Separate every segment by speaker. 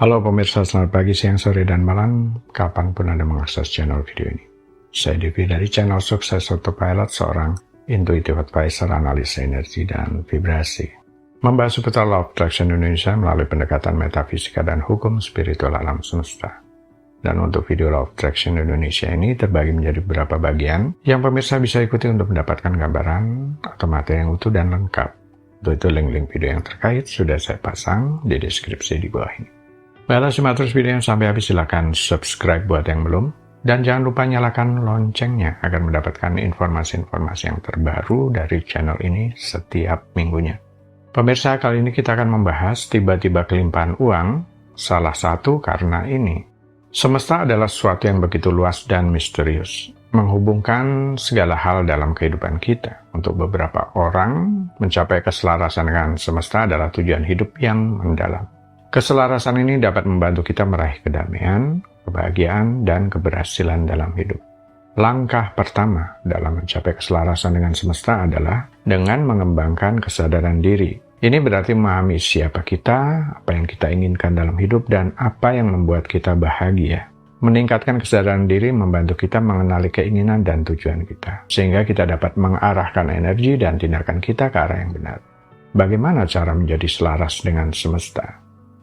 Speaker 1: Halo pemirsa, selamat pagi, siang, sore, dan malam, kapanpun Anda mengakses channel video ini. Saya Devi dari channel Sukses Autopilot, seorang intuitive advisor, analis energi, dan vibrasi. Membahas seputar Law of Attraction Indonesia melalui pendekatan metafisika dan hukum spiritual alam semesta. Dan untuk video Law of Attraction Indonesia ini terbagi menjadi beberapa bagian yang pemirsa bisa ikuti untuk mendapatkan gambaran atau materi yang utuh dan lengkap. Untuk itu link-link video yang terkait sudah saya pasang di deskripsi di bawah ini. Baiklah, simak terus videonya sampai habis. Silakan subscribe buat yang belum, dan jangan lupa nyalakan loncengnya agar mendapatkan informasi-informasi yang terbaru dari channel ini setiap minggunya. Pemirsa, kali ini kita akan membahas tiba-tiba kelimpahan uang, salah satu karena ini. Semesta adalah sesuatu yang begitu luas dan misterius, menghubungkan segala hal dalam kehidupan kita. Untuk beberapa orang, mencapai keselarasan dengan semesta adalah tujuan hidup yang mendalam. Keselarasan ini dapat membantu kita meraih kedamaian, kebahagiaan, dan keberhasilan dalam hidup. Langkah pertama dalam mencapai keselarasan dengan semesta adalah dengan mengembangkan kesadaran diri. Ini berarti memahami siapa kita, apa yang kita inginkan dalam hidup, dan apa yang membuat kita bahagia. Meningkatkan kesadaran diri membantu kita mengenali keinginan dan tujuan kita, sehingga kita dapat mengarahkan energi dan tindakan kita ke arah yang benar. Bagaimana cara menjadi selaras dengan semesta?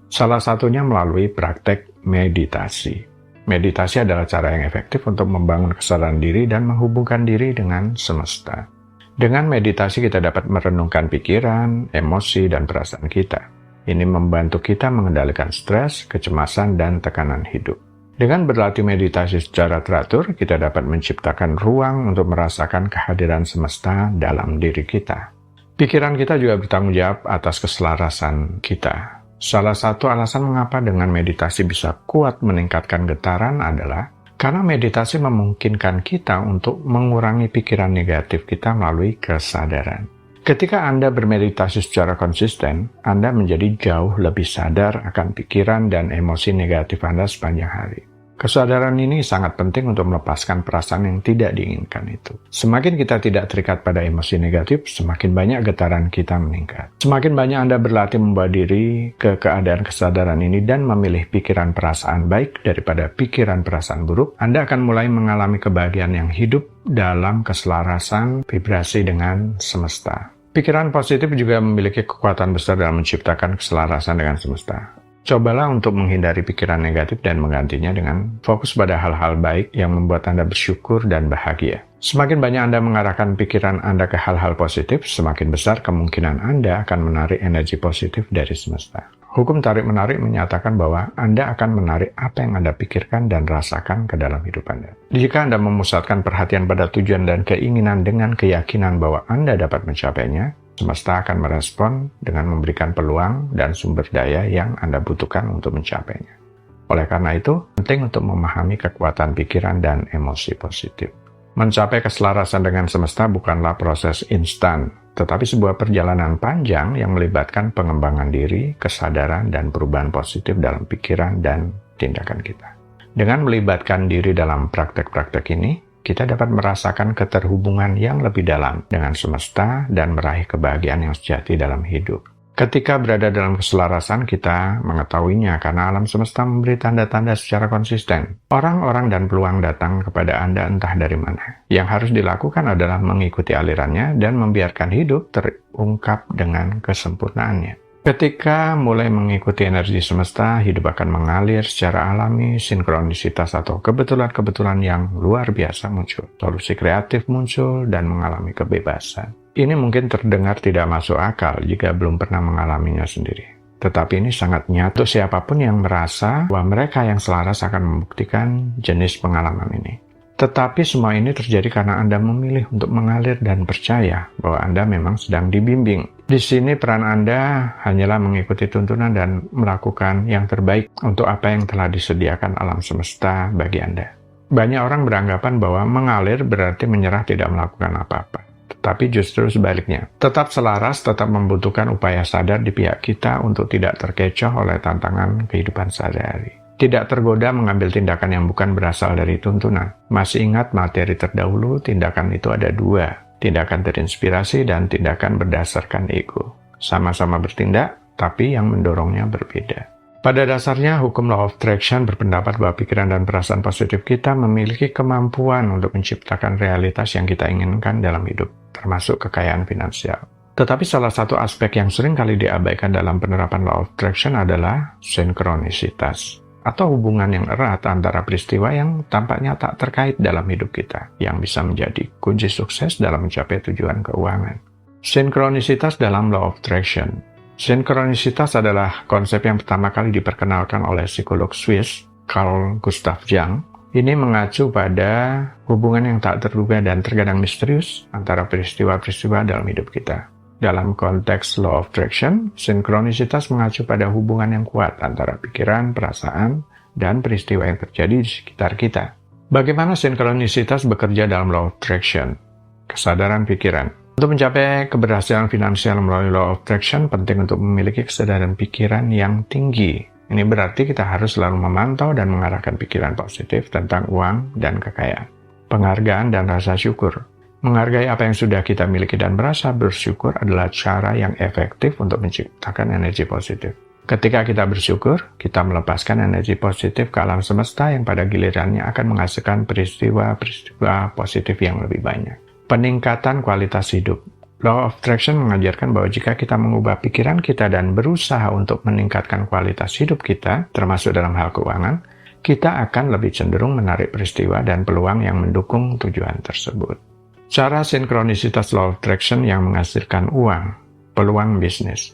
Speaker 1: Salah satunya melalui praktek meditasi. Meditasi adalah cara yang efektif untuk membangun kesadaran diri dan menghubungkan diri dengan semesta. Dengan meditasi kita dapat merenungkan pikiran, emosi, dan perasaan kita. Ini membantu kita mengendalikan stres, kecemasan, dan tekanan hidup. Dengan berlatih meditasi secara teratur, kita dapat menciptakan ruang untuk merasakan kehadiran semesta dalam diri kita. Pikiran kita juga bertanggung jawab atas keselarasan kita. Salah satu alasan mengapa dengan meditasi bisa kuat meningkatkan getaran adalah karena meditasi memungkinkan kita untuk mengurangi pikiran negatif kita melalui kesadaran. Ketika Anda bermeditasi secara konsisten, Anda menjadi jauh lebih sadar akan pikiran dan emosi negatif Anda sepanjang hari. Kesadaran ini sangat penting untuk melepaskan perasaan yang tidak diinginkan itu. Semakin kita tidak terikat pada emosi negatif, semakin banyak getaran kita meningkat. Semakin banyak Anda berlatih membawa diri ke keadaan kesadaran ini dan memilih pikiran perasaan baik daripada pikiran perasaan buruk, Anda akan mulai mengalami kebahagiaan yang hidup dalam keselarasan vibrasi dengan semesta. Pikiran positif juga memiliki kekuatan besar dalam menciptakan keselarasan dengan semesta. Cobalah untuk menghindari pikiran negatif dan menggantinya dengan fokus pada hal-hal baik yang membuat Anda bersyukur dan bahagia. Semakin banyak Anda mengarahkan pikiran Anda ke hal-hal positif, semakin besar kemungkinan Anda akan menarik energi positif dari semesta. Hukum tarik-menarik menyatakan bahwa Anda akan menarik apa yang Anda pikirkan dan rasakan ke dalam hidup Anda. Jika Anda memusatkan perhatian pada tujuan dan keinginan dengan keyakinan bahwa Anda dapat mencapainya, semesta akan merespon dengan memberikan peluang dan sumber daya yang Anda butuhkan untuk mencapainya. Oleh karena itu, penting untuk memahami kekuatan pikiran dan emosi positif. Mencapai keselarasan dengan semesta bukanlah proses instan, tetapi sebuah perjalanan panjang yang melibatkan pengembangan diri, kesadaran, dan perubahan positif dalam pikiran dan tindakan kita. Dengan melibatkan diri dalam praktek-praktek ini, kita dapat merasakan keterhubungan yang lebih dalam dengan semesta dan meraih kebahagiaan yang sejati dalam hidup. Ketika berada dalam keselarasan, kita mengetahuinya karena alam semesta memberi tanda-tanda secara konsisten. Orang-orang dan peluang datang kepada Anda entah dari mana. Yang harus dilakukan adalah mengikuti alirannya dan membiarkan hidup terungkap dengan kesempurnaannya. Ketika mulai mengikuti energi semesta, hidup akan mengalir secara alami, sinkronisitas atau kebetulan-kebetulan yang luar biasa muncul. Solusi kreatif muncul dan mengalami kebebasan. Ini mungkin terdengar tidak masuk akal jika belum pernah mengalaminya sendiri. Tetapi ini sangat nyata siapapun yang merasa bahwa mereka yang selaras akan membuktikan jenis pengalaman ini. Tetapi semua ini terjadi karena Anda memilih untuk mengalir dan percaya bahwa Anda memang sedang dibimbing. Di sini peran Anda hanyalah mengikuti tuntunan dan melakukan yang terbaik untuk apa yang telah disediakan alam semesta bagi Anda. Banyak orang beranggapan bahwa mengalir berarti menyerah tidak melakukan apa-apa. Tetapi justru sebaliknya. Tetap selaras, tetap membutuhkan upaya sadar di pihak kita untuk tidak terkecoh oleh tantangan kehidupan sehari-hari. Tidak tergoda mengambil tindakan yang bukan berasal dari tuntunan. Masih ingat materi terdahulu, tindakan itu ada dua. Tindakan terinspirasi dan tindakan berdasarkan ego. Sama-sama bertindak, tapi yang mendorongnya berbeda. Pada dasarnya, hukum Law of Attraction berpendapat bahwa pikiran dan perasaan positif kita memiliki kemampuan untuk menciptakan realitas yang kita inginkan dalam hidup, termasuk kekayaan finansial. Tetapi salah satu aspek yang sering kali diabaikan dalam penerapan Law of Attraction adalah sinkronisitas, atau hubungan yang erat antara peristiwa yang tampaknya tak terkait dalam hidup kita, yang bisa menjadi kunci sukses dalam mencapai tujuan keuangan. Sinkronisitas dalam Law of Attraction. Sinkronisitas adalah konsep yang pertama kali diperkenalkan oleh psikolog Swiss, Carl Gustav Jung. Ini mengacu pada hubungan yang tak terduga dan terkadang misterius antara peristiwa-peristiwa dalam hidup kita. Dalam konteks Law of Attraction, sinkronisitas mengacu pada hubungan yang kuat antara pikiran, perasaan, dan peristiwa yang terjadi di sekitar kita. Bagaimana sinkronisitas bekerja dalam Law of Attraction? Kesadaran pikiran. Untuk mencapai keberhasilan finansial melalui Law of Attraction, penting untuk memiliki kesadaran pikiran yang tinggi. Ini berarti kita harus selalu memantau dan mengarahkan pikiran positif tentang uang dan kekayaan. Penghargaan dan rasa syukur. Menghargai apa yang sudah kita miliki dan merasa bersyukur adalah cara yang efektif untuk menciptakan energi positif. Ketika kita bersyukur, kita melepaskan energi positif ke alam semesta yang pada gilirannya akan menghasilkan peristiwa-peristiwa positif yang lebih banyak. Peningkatan kualitas hidup. Law of Attraction mengajarkan bahwa jika kita mengubah pikiran kita dan berusaha untuk meningkatkan kualitas hidup kita, termasuk dalam hal keuangan, kita akan lebih cenderung menarik peristiwa dan peluang yang mendukung tujuan tersebut. Cara sinkronisitas Law of Attraction yang menghasilkan uang. Peluang bisnis.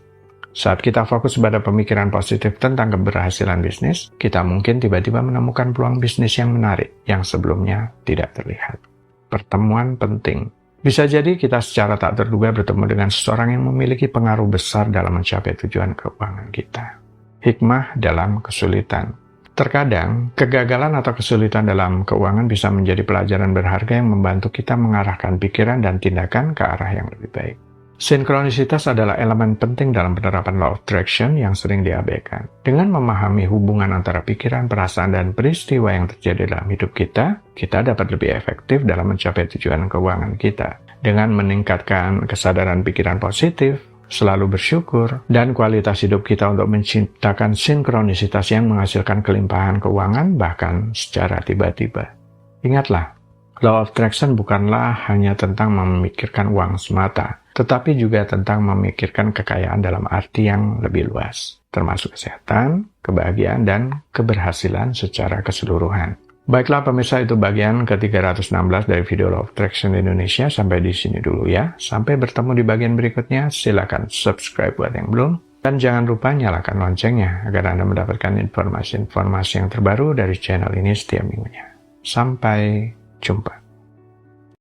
Speaker 1: Saat kita fokus pada pemikiran positif tentang keberhasilan bisnis, kita mungkin tiba-tiba menemukan peluang bisnis yang menarik, yang sebelumnya tidak terlihat. Pertemuan penting. Bisa jadi kita secara tak terduga bertemu dengan seseorang yang memiliki pengaruh besar dalam mencapai tujuan keuangan kita. Hikmah dalam kesulitan. Terkadang, kegagalan atau kesulitan dalam keuangan bisa menjadi pelajaran berharga yang membantu kita mengarahkan pikiran dan tindakan ke arah yang lebih baik. Sinkronisitas adalah elemen penting dalam penerapan Law of Attraction yang sering diabaikan. Dengan memahami hubungan antara pikiran, perasaan, dan peristiwa yang terjadi dalam hidup kita dapat lebih efektif dalam mencapai tujuan keuangan kita. Dengan meningkatkan kesadaran pikiran positif, selalu bersyukur, dan kualitas hidup kita untuk menciptakan sinkronisitas yang menghasilkan kelimpahan keuangan bahkan secara tiba-tiba. Ingatlah, Law of Attraction bukanlah hanya tentang memikirkan uang semata, tetapi juga tentang memikirkan kekayaan dalam arti yang lebih luas, termasuk kesehatan, kebahagiaan, dan keberhasilan secara keseluruhan. Baiklah pemirsa, itu bagian ke-316 dari video Law of Attraction Indonesia. Sampai di sini dulu ya. Sampai bertemu di bagian berikutnya. Silakan subscribe buat yang belum. Dan jangan lupa nyalakan loncengnya agar Anda mendapatkan informasi-informasi yang terbaru dari channel ini setiap minggunya. Sampai jumpa.